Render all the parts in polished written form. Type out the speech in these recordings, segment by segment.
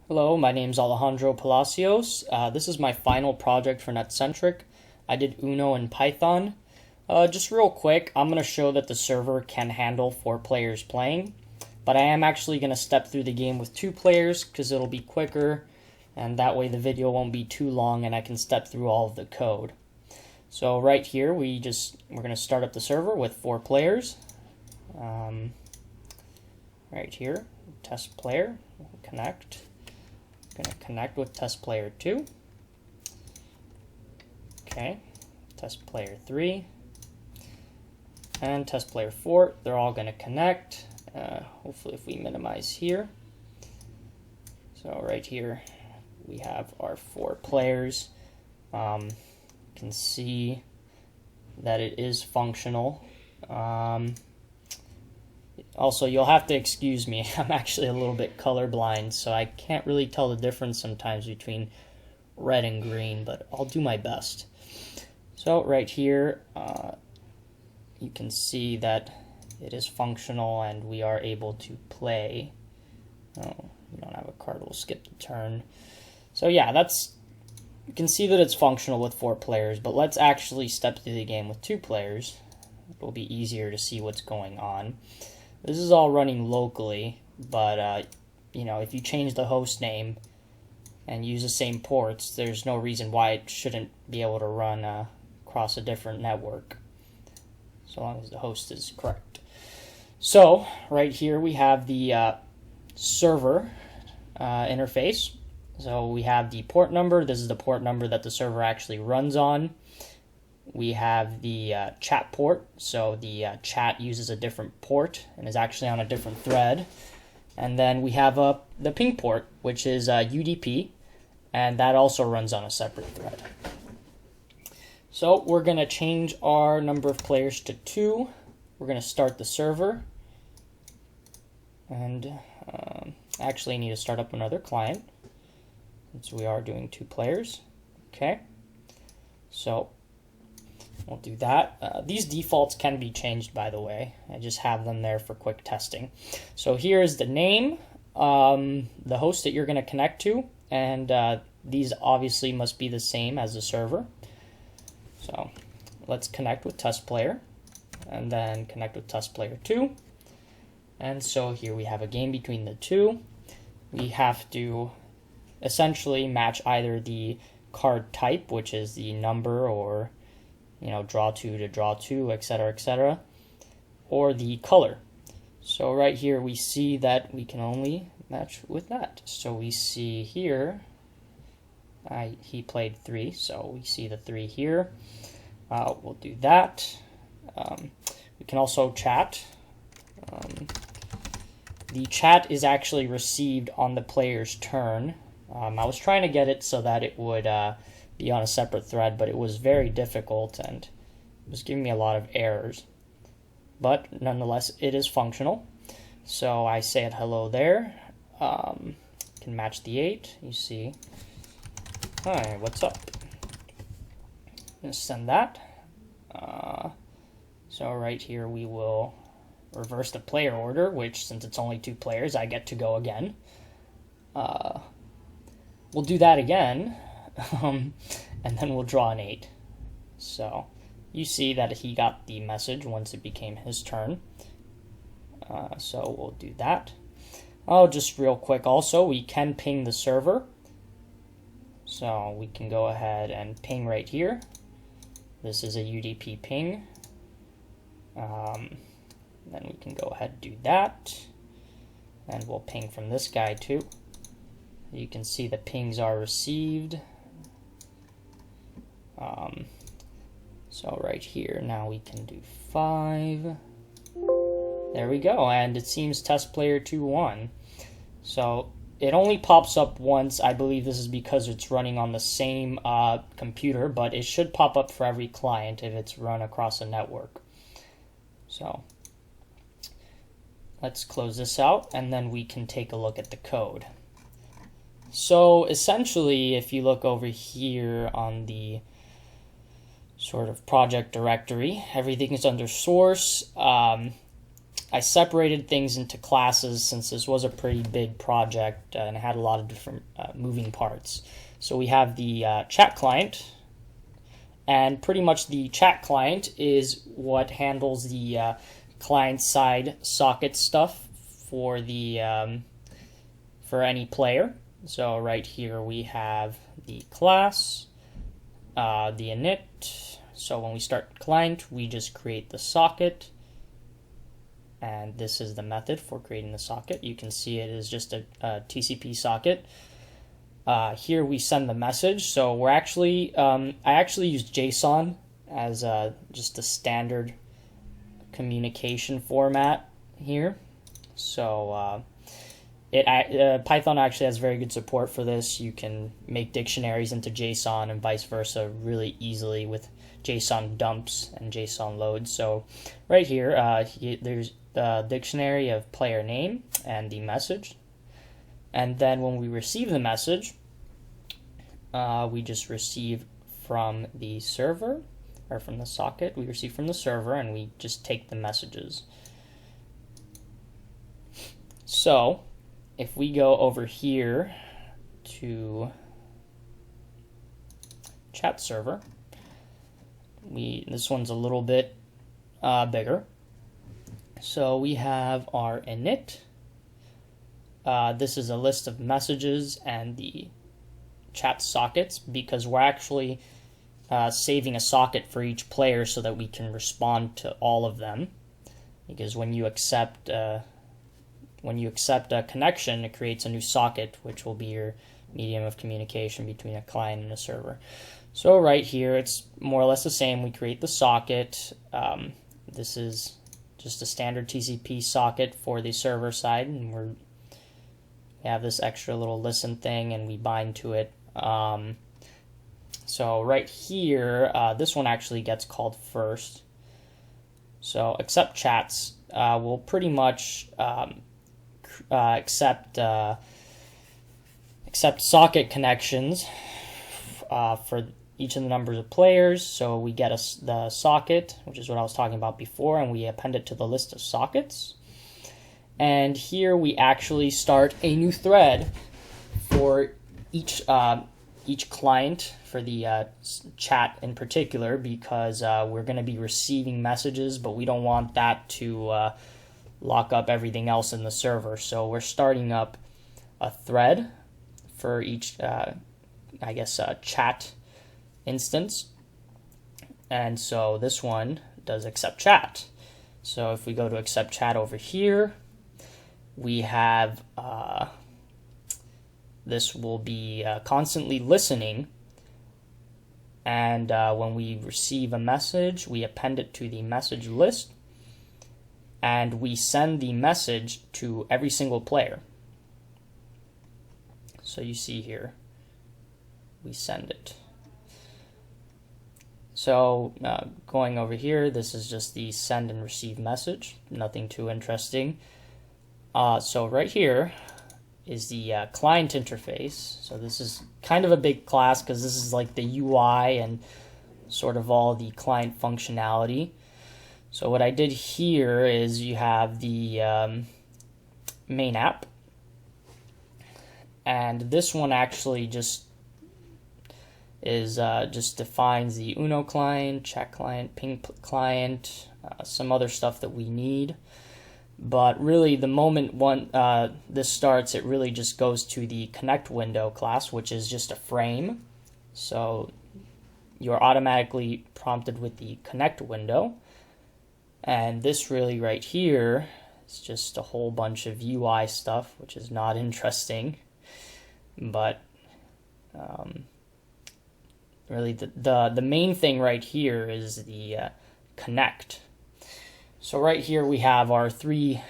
Hello, my name is Alejandro Palacios. This is my final project for Net-Centric. I did Uno in Python. Just real quick, I'm going to show that the server can handle 4 players playing, but I am actually going to step through the game with 2 players because it'll be quicker, and that way the video won't be too long and I can step through all of the code. So right here, we're going to start up the server with 4 players. Right here, test player, connect. Going to connect with test player 2. Okay, test player 3 and test player 4. They're all going to connect. Hopefully, if we minimize here. So right here, we have our 4 players. You can see that it is functional. Also, you'll have to excuse me. I'm actually a little bit colorblind, so I can't really tell the difference sometimes between red and green, but I'll do my best. So right here, you can see that it is functional and we are able to play. Oh, we don't have a card, we'll skip the turn. So yeah, you can see that it's functional with 4 players, but let's actually step through the game with 2 players. It will be easier to see what's going on. This is all running locally, but if you change the host name and use the same ports, there's no reason why it shouldn't be able to run across a different network, so long as the host is correct. So right here we have the server interface. So we have the port number. This is the port number that the server actually runs on. We have the chat port, so the chat uses a different port and is actually on a different thread. And then we have the ping port, which is UDP, and that also runs on a separate thread. So we're going to change our number of players to 2. We're going to start the server, and actually need to start up another client since we are doing 2 players. Okay, so we'll do that. These defaults can be changed, by the way. I just have them there for quick testing. So here is the name, the host that you're going to connect to, and these obviously must be the same as the server. So let's connect with test player, and then connect with test player 2. And so here we have a game between the 2. We have to essentially match either the card type, which is the number, or draw 2 to draw 2, etc., or the color. So right here we see that we can only match with that. So we see here, he played 3, so we see the 3 here. We'll do that. We can also chat. The chat is actually received on the player's turn. I was trying to get it so that it would be on a separate thread, but it was very difficult and it was giving me a lot of errors. But nonetheless, it is functional. So I say hello there. Can match the 8. You see, hi, what's up? I'm gonna send that. So right here we will reverse the player order, which since it's only 2 players, I get to go again. We'll do that again. And then we'll draw an 8. So you see that he got the message once it became his turn. So we'll do that. Oh, just real quick also, we can ping the server. So we can go ahead and ping right here. This is a UDP ping. Then we can go ahead and do that. And we'll ping from this guy too. You can see the pings are received. So right here, now we can do 5. There we go, and it seems test player 2 won. So it only pops up once. I believe this is because it's running on the same computer, but it should pop up for every client if it's run across a network. So let's close this out, and then we can take a look at the code. So essentially, if you look over here on the sort of project directory, everything is under source. I separated things into classes since this was a pretty big project and it had a lot of different moving parts. So we have the chat client, and pretty much the chat client is what handles the client-side socket stuff for the for any player. So right here we have the class, the init. So when we start client, we just create the socket, and this is the method for creating the socket. You can see it is just a TCP socket. Here we send the message. So we're actually, I actually use JSON as just a standard communication format here. So Python actually has very good support for this. You can make dictionaries into JSON and vice versa really easily with JSON dumps and JSON loads. So right here, there's the dictionary of player name and the message. And then when we receive the message, we just receive from the server, or from the socket, we receive from the server, and we just take the messages. So if we go over here to chat server, this one's a little bit bigger. So we have our init. This is a list of messages and the chat sockets, because we're actually saving a socket for each player so that we can respond to all of them. Because when you accept a connection, it creates a new socket, which will be your medium of communication between a client and a server. So right here, it's more or less the same. We create the socket. This is just a standard TCP socket for the server side, and we have this extra little listen thing, and we bind to it. So right here, this one actually gets called first. So accept chats will pretty much accept socket connections for each of the numbers of players. So we get the socket, which is what I was talking about before, and we append it to the list of sockets. And here we actually start a new thread for each client, for the chat in particular, because we're going to be receiving messages, but we don't want that to lock up everything else in the server. So we're starting up a thread for each, chat instance. And so this one does accept chat. So if we go to accept chat over here, we have this will be constantly listening, and when we receive a message, we append it to the message list, and we send the message to every single player. So you see here, we send it. So going over here, this is just the send and receive message, nothing too interesting. So right here is the client interface. So this is kind of a big class because this is like the UI and sort of all the client functionality. So what I did here is you have the main app, and this one actually just is just defines the UNO client, chat client, ping client, some other stuff that we need. But really, the moment this starts, it really just goes to the connect window class, which is just a frame. So you're automatically prompted with the connect window. And this really right here is just a whole bunch of UI stuff, which is not interesting. But really, the main thing right here is the connect. So right here we have our three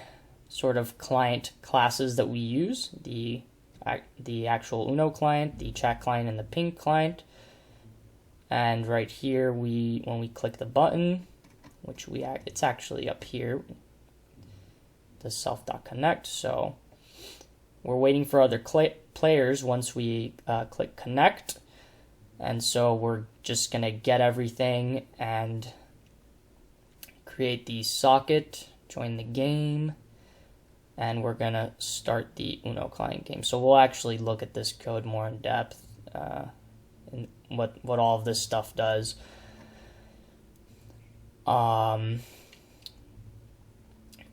sort of client classes that we use: the actual UNO client, the chat client, and the ping client. And right here, when we click the button, which it's actually up here, the self.connect. So we're waiting for other players once we click connect, and so we're just gonna get everything and create the socket join the game, and we're gonna start the Uno client game. So we'll actually look at this code more in depth, and what all of this stuff does.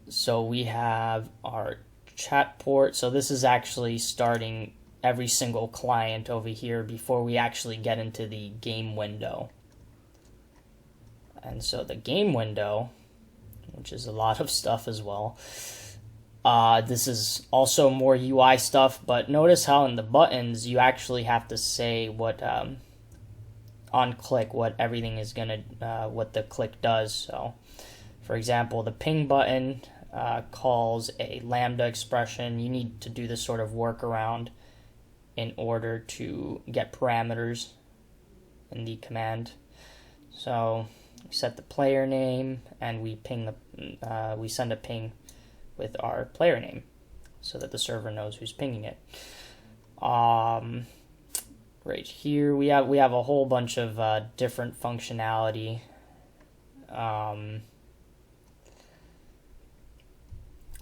So we have our chat port. So this is actually starting every single client over here before we actually get into the game window. And so the game window, which is a lot of stuff as well, this is also more UI stuff, but notice how in the buttons you actually have to say what on click what everything is gonna what the click does. So for example, the ping button calls a lambda expression. You need to do this sort of workaround in order to get parameters in the command. So we set the player name and we ping we send a ping with our player name so that the server knows who's pinging it. Right here we have a whole bunch of different functionality.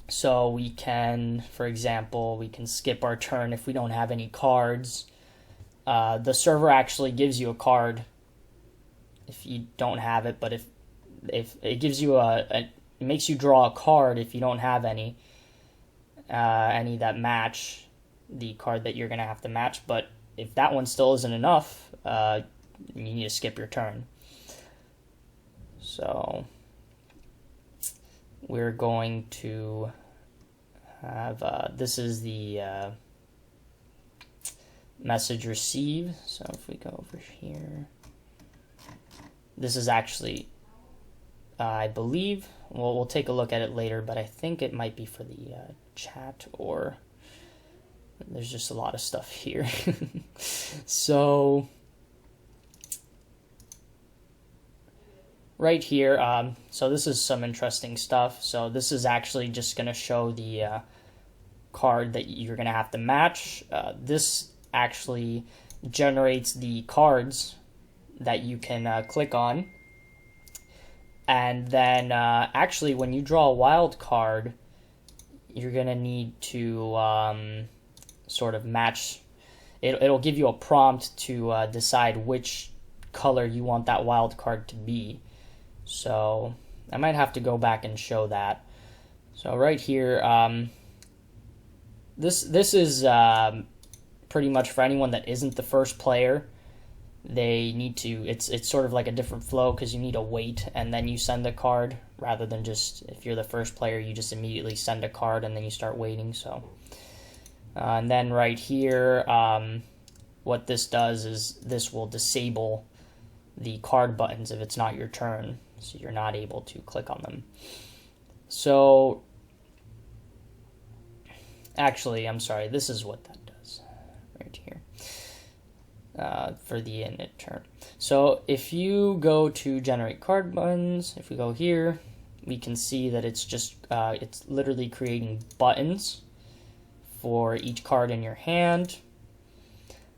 So we can, for example, we can skip our turn if we don't have any cards. The server actually gives you a card if you don't have it, but if it gives you it makes you draw a card if you don't have any that match the card that you're gonna have to match. But if that one still isn't enough, you need to skip your turn. So we're going to have this is the message receive. So if we go over here, this is actually I believe, well, we'll take a look at it later, but I think it might be for the chat, or there's just a lot of stuff here. So right here, so this is some interesting stuff. So this is actually just going to show the card that you're going to have to match. This actually generates the cards that you can click on. And then actually when you draw a wild card, you're going to need to sort of match. It'll give you a prompt to decide which color you want that wild card to be. So I might have to go back and show that. So right here, this is pretty much for anyone that isn't the first player. They need to, it's sort of like a different flow because you need to wait and then you send a card, rather than just, if you're the first player, you just immediately send a card and then you start waiting. So and then right here, what this does is this will disable the card buttons if it's not your turn, so you're not able to click on them. So actually, I'm sorry, this is what that does right here. For the init turn. So if you go to generate card buttons, if we go here, we can see that it's just it's literally creating buttons for each card in your hand.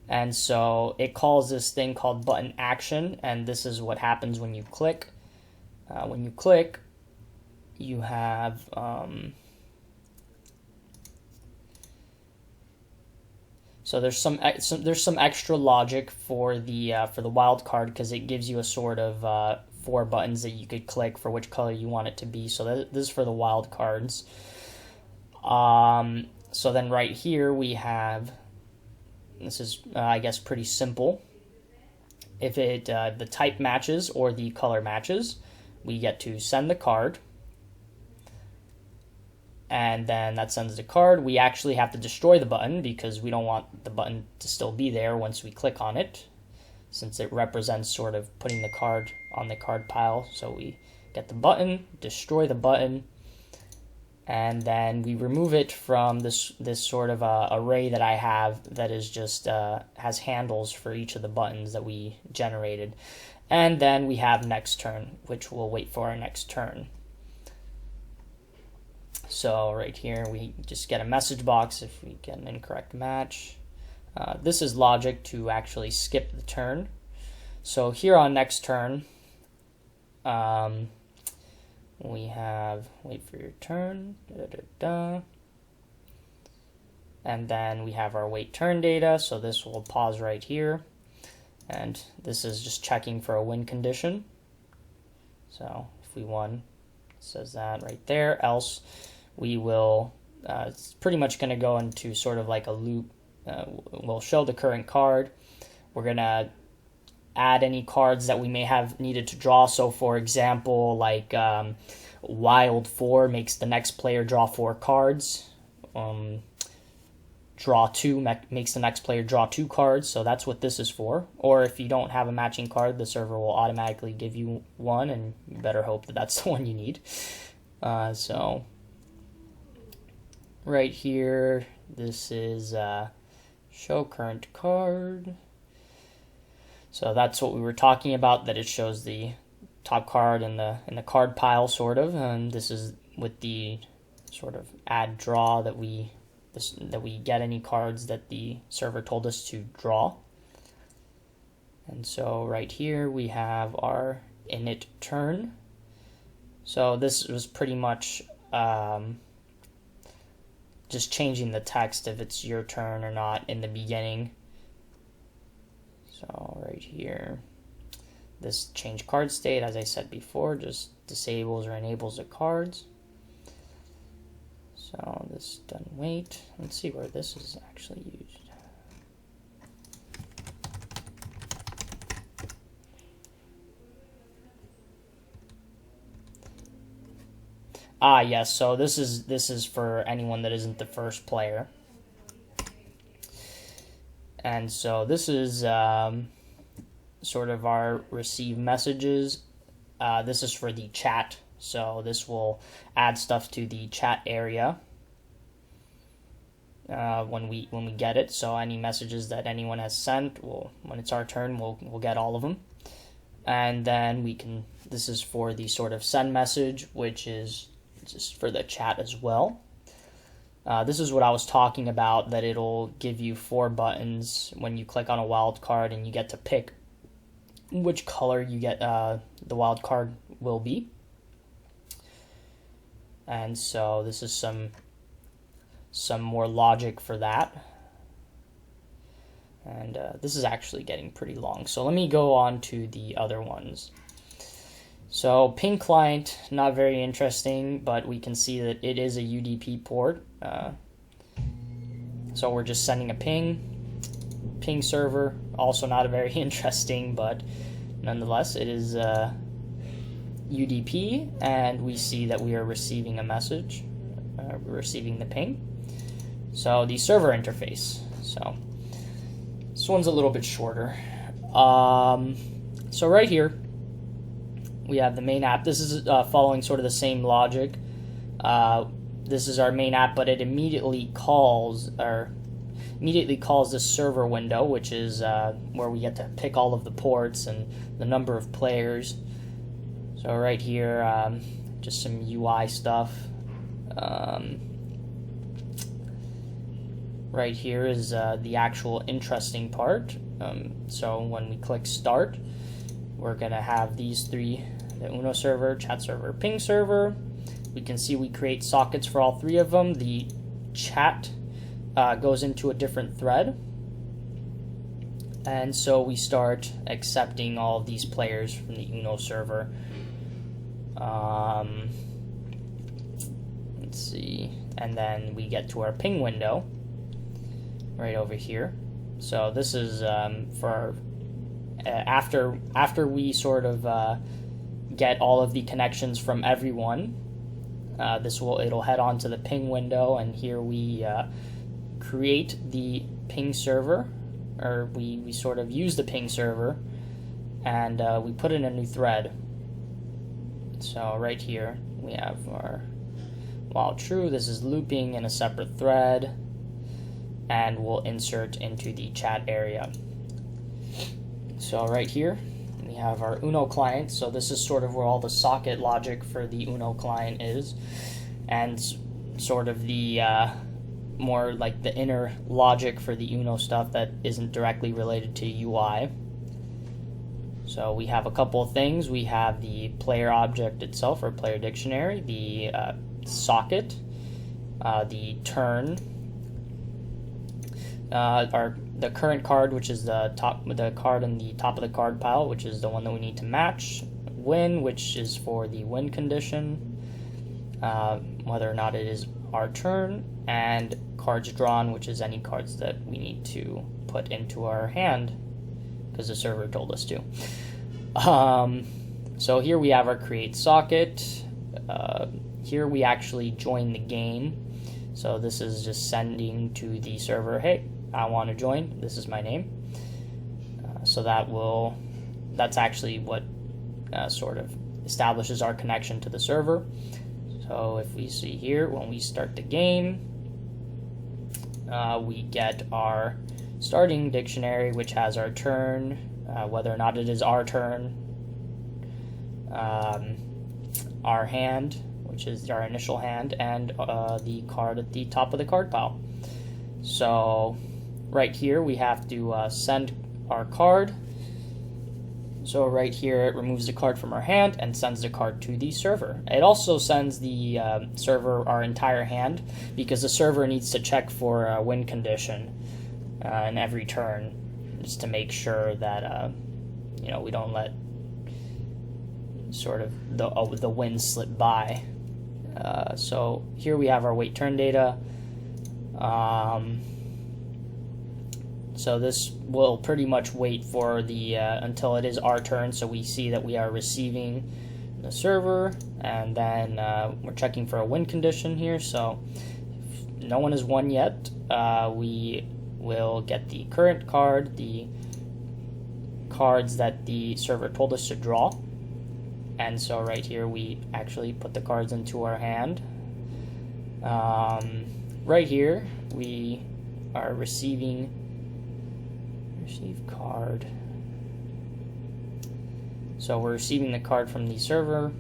And so it calls this thing called button action, and this is what happens when you click. When you click, you have so there's some extra logic for the wild card, because it gives you a sort of 4 buttons that you could click for which color you want it to be. So this is for the wild cards. So then right here we have, this is I guess pretty simple. If it the type matches or the color matches, we get to send the card. And then that sends the card. We actually have to destroy the button because we don't want the button to still be there once we click on it, since it represents sort of putting the card on the card pile. So we get the button, destroy the button, and then we remove it from this sort of array that I have that is just has handles for each of the buttons that we generated. And then we have next turn, which will wait for our next turn. So right here, we just get a message box if we get an incorrect match. This is logic to actually skip the turn. So here on next turn, we have wait for your turn, and then we have our wait turn data, so this will pause right here, and this is just checking for a win condition. So if we won, it says that right there, else we will, it's pretty much going to go into sort of like a loop. We'll show the current card. We're going to add any cards that we may have needed to draw. So for example, like Wild 4 makes the next player draw 4 cards. Draw 2 makes the next player draw 2 cards, so that's what this is for. Or if you don't have a matching card, the server will automatically give you one, and you better hope that that's the one you need. So right here, this is show current card. So that's what we were talking about, that it shows the top card in the card pile, sort of. And this is with the sort of add draw that we get any cards that the server told us to draw. And so right here we have our init turn. So this was pretty much just changing the text if it's your turn or not in the beginning. So right here, this change card state, as I said before, just disables or enables the cards. So this doesn't wait. Let's see where this is actually used. Yes, so this is for anyone that isn't the first player. And so this is sort of our receive messages. This is for the chat. So this will add stuff to the chat area when we get it. So any messages that anyone has sent, when it's our turn, we'll get all of them. And then we can. This is for the sort of send message, which is just for the chat as well. This is what I was talking about, that it'll give you 4 buttons when you click on a wild card, and you get to pick which color you get the wild card will be. And so this is some more logic for that. And this is actually getting pretty long. So let me go on to the other ones. So ping client, not very interesting, but we can see that it is a UDP port. So we're just sending a ping server, also not a very interesting, but nonetheless it is UDP, and we see that we are receiving a message, receiving the ping. So the server interface. So this one's a little bit shorter. So right here we have the main app. This is following sort of the same logic. This is our main app, but it immediately calls this server window, which is where we get to pick all of the ports and the number of players. So right here, just some UI stuff. Right here is the actual interesting part. So when we click start, we're gonna have these 3: the Uno server, chat server, ping server. We can see we create sockets for all 3 of them. The chat goes into a different thread. And so we start accepting all of these players from the Uno server. Let's see. And then we get to our ping window right over here. So this is for after we sort of get all of the connections from everyone. It'll head on to the ping window, and here we create the ping server, or we sort of use the ping server, and we put in a new thread. So right here we have our while true. This is looping in a separate thread, and we'll insert into the chat area. So right here we have our Uno client. So this is sort of where all the socket logic for the Uno client is, and sort of the more like the inner logic for the Uno stuff that isn't directly related to UI. So we have a couple of things. We have the player object itself, or player dictionary, the socket, the turn, the current card, which is the card in the top of the card pile, which is the one that we need to match, win, which is for the win condition, whether or not it is our turn, and cards drawn, which is any cards that we need to put into our hand because the server told us to. So here we have our create socket. Here we actually join the game. So this is just sending to the server, hey, I want to join. This is my name. So that's actually what sort of establishes our connection to the server. So if we see here, when we start the game, we get our starting dictionary, which has our turn, whether or not it is our turn, our hand, which is our initial hand, and the card at the top of the card pile. So right here we have to send our card. So right here it removes the card from our hand and sends the card to the server. It also sends the server our entire hand because the server needs to check for a win condition in every turn, just to make sure that we don't let sort of the win slip by. So here we have our wait turn data. So this will pretty much wait for the until it is our turn. So we see that we are receiving the server, and then we're checking for a win condition here. So if no one has won yet, we will get the current card, the cards that the server told us to draw. And so right here we actually put the cards into our hand. Right here we are receive card. So we're receiving the card from the server.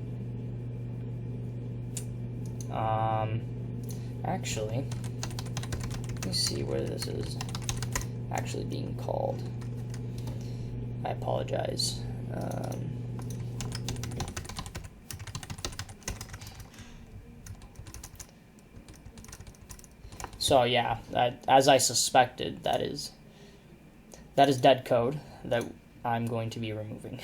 Actually, let me see where this is actually being called. I apologize. So yeah, as I suspected, that is dead code that I'm going to be removing.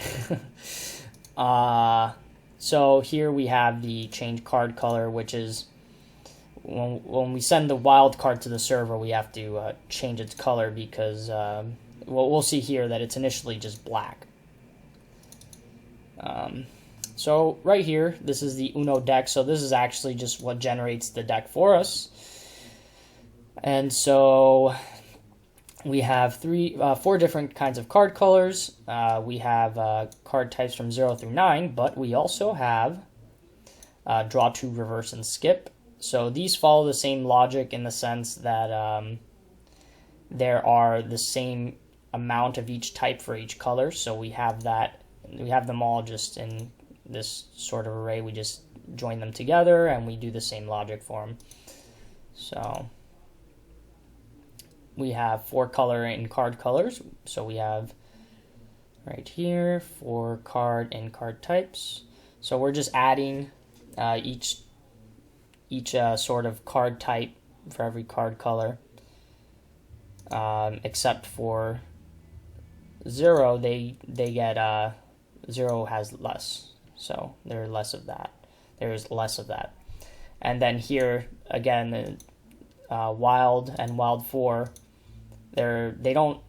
So here we have the change card color, which is when we send the wild card to the server, we have to change its color because we'll see here that it's initially just black. So right here, this is the Uno deck. So this is actually just what generates the deck for us. And so we have four different kinds of card colors. We have card types from 0 through 9, but we also have draw to, reverse, and skip. So these follow the same logic in the sense that there are the same amount of each type for each color. So we have them all just in this sort of array. We just join them together and we do the same logic for them. So we have 4 color and card colors. So we have right here 4 card and card types. So we're just adding each sort of card type for every card color, except for 0. They get 0 has less, so there's less of that. And then here again, wild and wild 4. They don't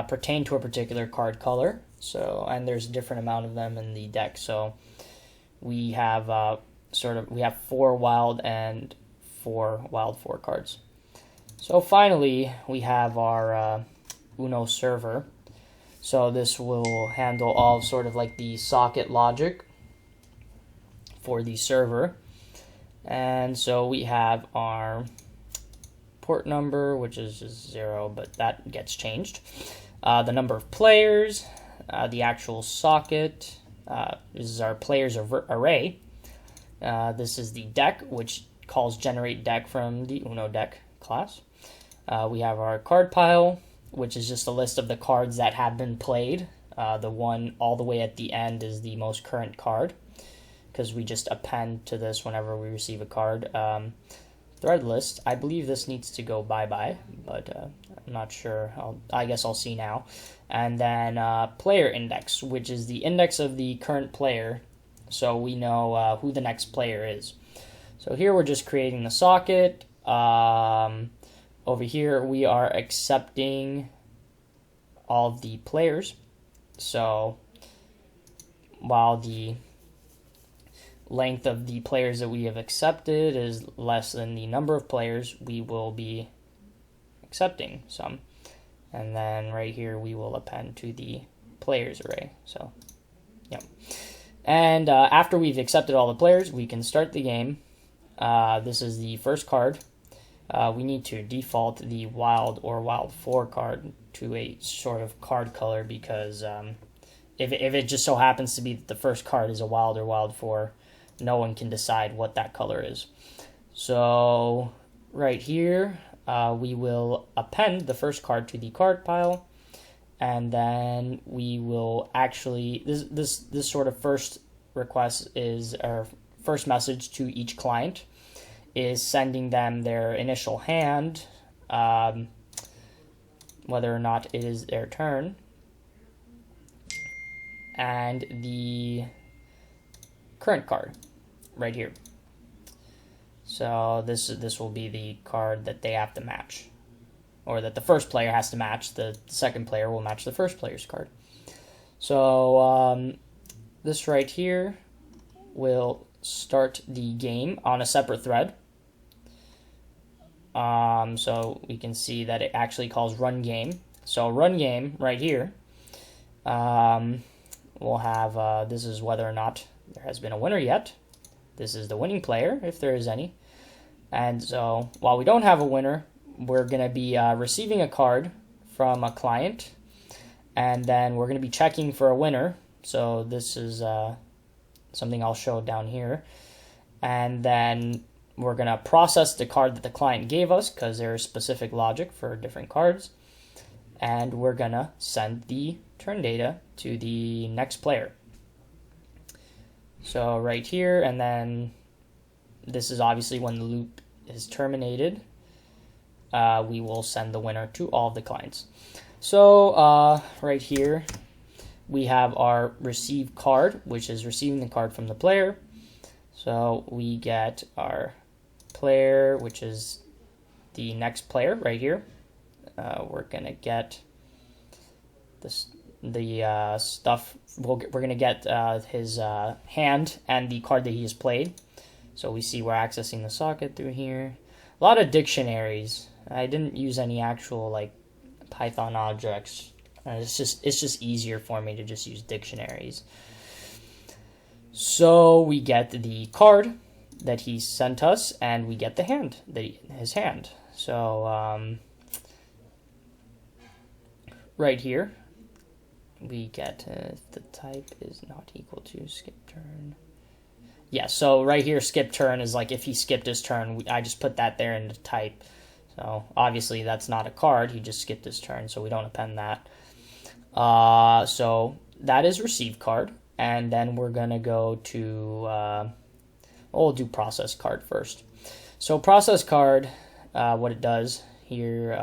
pertain to a particular card color. So, and there's a different amount of them in the deck. So we have we have 4 wild and 4 wild 4 cards. So finally, we have our Uno server. So this will handle all sort of like the socket logic for the server. And so we have our port number, which is just 0, but that gets changed. The number of players, the actual socket, this is our players array. This is the deck, which calls generate deck from the Uno deck class. We have our card pile, which is just a list of the cards that have been played The one all the way at the end is the most current card, because we just append to this whenever we receive a card. Thread list, I believe this needs to go bye-bye, but I'm not sure. I guess I'll see now. And then player index, which is the index of the current player, so we know who the next player is. So here we're just creating the socket. Over here we are accepting all of the players. So while the length of the players that we have accepted is less than the number of players, we will be accepting some. And then right here we will append to the players array. So, yeah. And after we've accepted all the players, we can start the game. This is the first card. We need to default the wild or wild 4 card to a sort of card color, because if it just so happens to be that the first card is a wild or wild 4, no one can decide what that color is. So right here, we will append the first card to the card pile, and then we will actually, this sort of first request is, our first message to each client is sending them their initial hand, whether or not it is their turn, and the current card right here. So this will be the card that they have to match, or that the first player has to match. The second player will match the first player's card. So this right here will start the game on a separate thread. So we can see that it actually calls run game. So run game right here, we'll have, this is whether or not there has been a winner yet. This is the winning player, if there is any. And so while we don't have a winner, we're going to be receiving a card from a client, and then we're going to be checking for a winner. So this is something I'll show down here. And then we're going to process the card that the client gave us, because there is specific logic for different cards. And we're going to send the turn data to the next player. So right here, and then this is obviously when the loop is terminated. We will send the winner to all of the clients. So right here, we have our receive card, which is receiving the card from the player. So we get our player, which is the next player right here. We're going to get this, the stuff. We're going to get his hand and the card that he has played. So we see we're accessing the socket through here. A lot of dictionaries. I didn't use any actual like Python objects. It's just easier for me to just use dictionaries. So we get the card that he sent us, and we get the hand, his hand. So right here, we get the type is not equal to skip turn. Yeah, so right here, skip turn is like if he skipped his turn. I just put that there in the type. So obviously that's not a card. He just skipped his turn, so we don't append that. So that is receive card, and then we're gonna go to we'll do process card first. So process card, what it does here,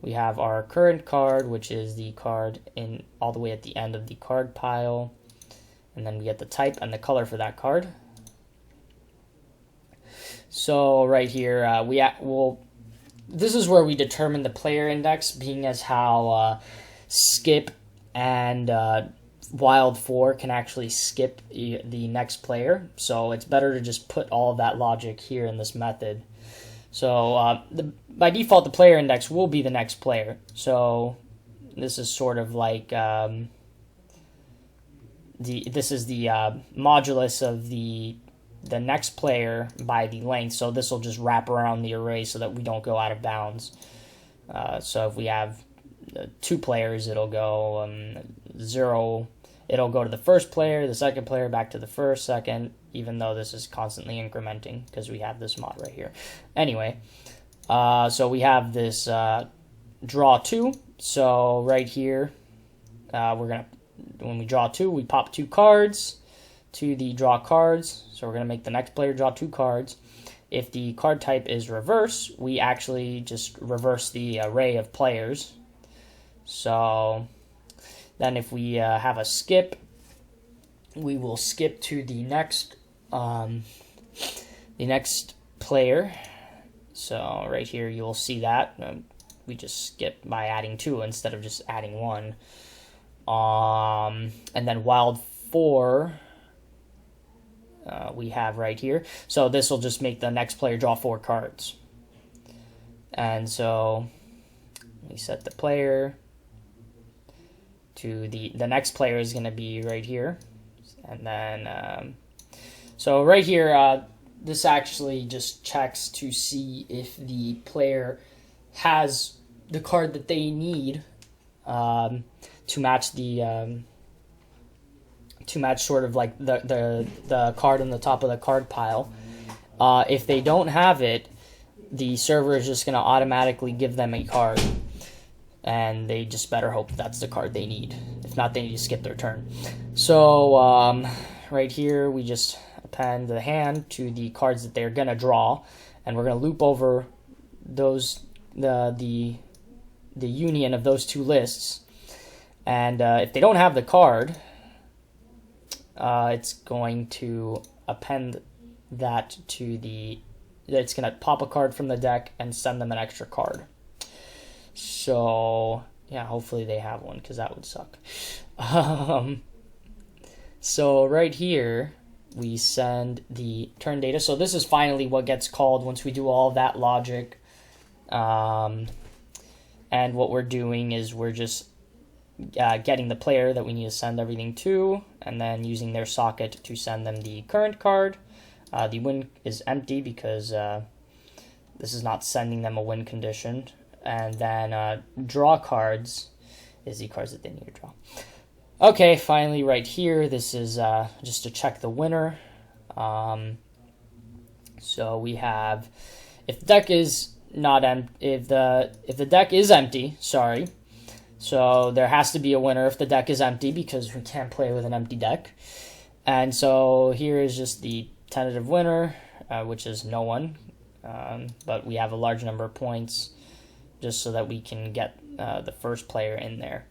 we have our current card, which is the card in all the way at the end of the card pile, and then we get the type and the color for that card. So right here, this is where we determine the player index, being as how skip and wild 4 can actually skip the next player. So it's better to just put all of that logic here in this method. So by default, the player index will be the next player. So this is sort of like this is the modulus of the next player by the length. So this will just wrap around the array so that we don't go out of bounds. So if we have 2 players, it'll go 0. It'll go to the first player, the second player, back to the first, second, even though this is constantly incrementing because we have this mod right here. Anyway, so we have this draw 2. So right here, when we draw 2, we pop 2 cards to the draw cards. So we're going to make the next player draw 2 cards. If the card type is reverse, we actually just reverse the array of players. So then if we have a skip, we will skip to the next player. So right here you'll see that we just skip by adding 2 instead of just adding 1. And then wild 4 we have right here. So this will just make the next player draw 4 cards. And so we set the player to the next player is going to be right here. And then so right here this actually just checks to see if the player has the card that they need to match the sort of like the card on the top of the card pile. If they don't have it, the server is just going to automatically give them a card, and they just better hope that's the card they need. If not, they need to skip their turn. So right here we just append the hand to the cards that they're going to draw, and we're going to loop over those the union of those 2 lists. And if they don't have the card, it's going to append that to it's going to pop a card from the deck and send them an extra card. So yeah, hopefully they have one, because that would suck. So right here we send the turn data. So this is finally what gets called once we do all of that logic. And what we're doing is we're just getting the player that we need to send everything to, and then using their socket to send them the current card. The win is empty because this is not sending them a win condition. And then draw cards is the cards that they need to draw. Okay, finally right here, this is just to check the winner. So we have, if the deck is not if the deck is empty, sorry. So there has to be a winner if the deck is empty, because we can't play with an empty deck. And so here is just the tentative winner, which is no one. But we have a large number of points just so that we can get the first player in there.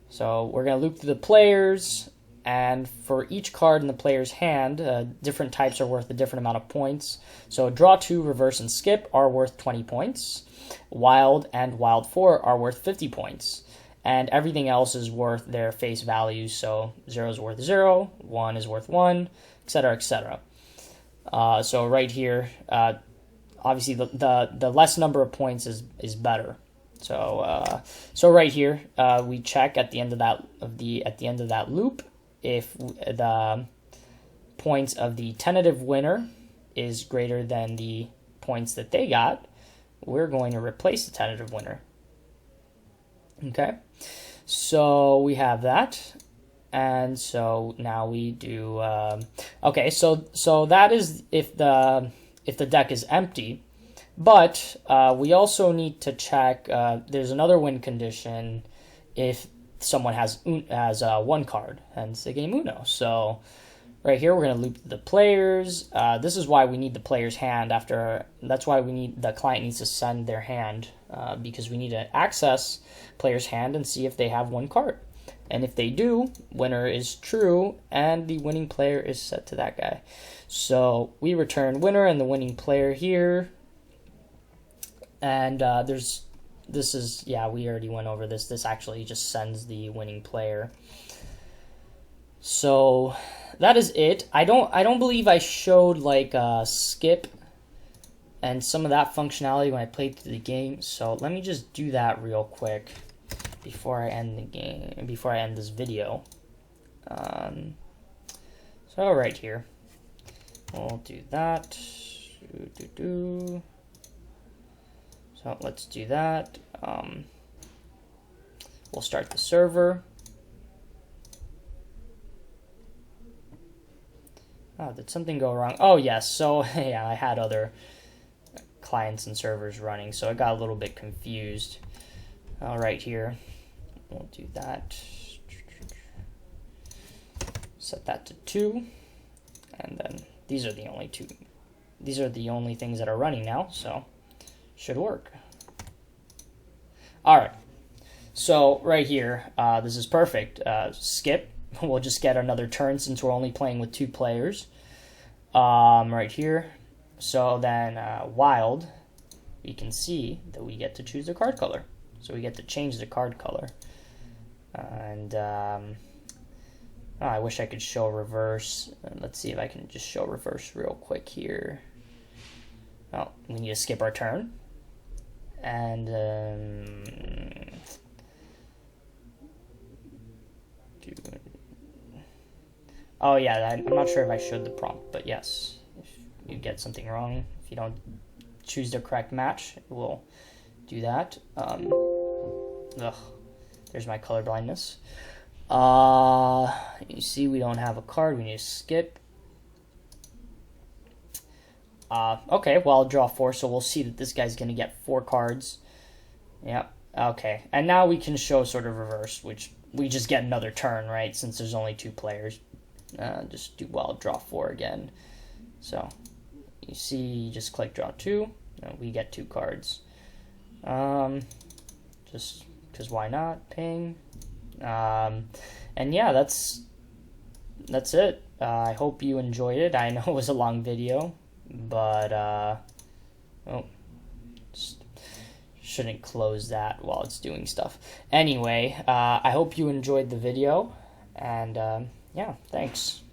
So we're going to loop through the players, and for each card in the player's hand, different types are worth a different amount of points. So draw 2, reverse, and skip are worth 20 points. Wild and wild 4 are worth 50 points. And everything else is worth their face value. So 0 is worth 0, 1 is worth 1, etc., etc. So right here, obviously the less number of points is better. So so right here we check at the end of that loop if the points of the tentative winner is greater than the points that they got. We're going to replace the tentative winner. Okay, so we have that, and so now we do. Okay, so that is if the deck is empty. But we also need to check, there's another win condition if someone has one card, hence the game Uno. So right here we're going to loop the players. This is why we need the player's hand that's why the client needs to send their hand, because we need to access player's hand and see if they have one card. And if they do, winner is true, and the winning player is set to that guy. So we return winner and the winning player here. And we already went over this. This actually just sends the winning player. So that is it. I don't believe I showed like skip and some of that functionality when I played through the game. So let me just do that real quick before I end the game, before I end this video. So right here, we'll do that. So let's do that. We'll start the server. Oh, did something go wrong? Oh, yes. So, yeah, I had other clients and servers running, so I got a little bit confused. All right, here. We'll do that. set that to 2, and then these are the only two. These are the only things that are running now, so should work. All right, so right here, this is perfect. Skip, we'll just get another turn since we're only playing with 2 players. Right here, so then wild, we can see that we get to choose the card color. So we get to change the card color. And I wish I could show reverse. Let's see if I can just show reverse real quick here. Oh, we need to skip our turn. And oh yeah, I'm not sure if I showed the prompt, but yes, if you get something wrong, if you don't choose the correct match, it will do that. There's my color blindness. You see we don't have a card, we need to skip. Okay, well, I'll draw 4, so we'll see that this guy's gonna get 4 cards. Yep, okay. And now we can show sort of reverse, which we just get another turn, right, since there's only 2 players. Just do, well, draw 4 again. So, you see, you just click draw 2, and we get 2 cards. Just because why not, ping. And yeah, that's it. I hope you enjoyed it. I know it was a long video, but just shouldn't close that while it's doing stuff. Anyway, I hope you enjoyed the video, and yeah, thanks.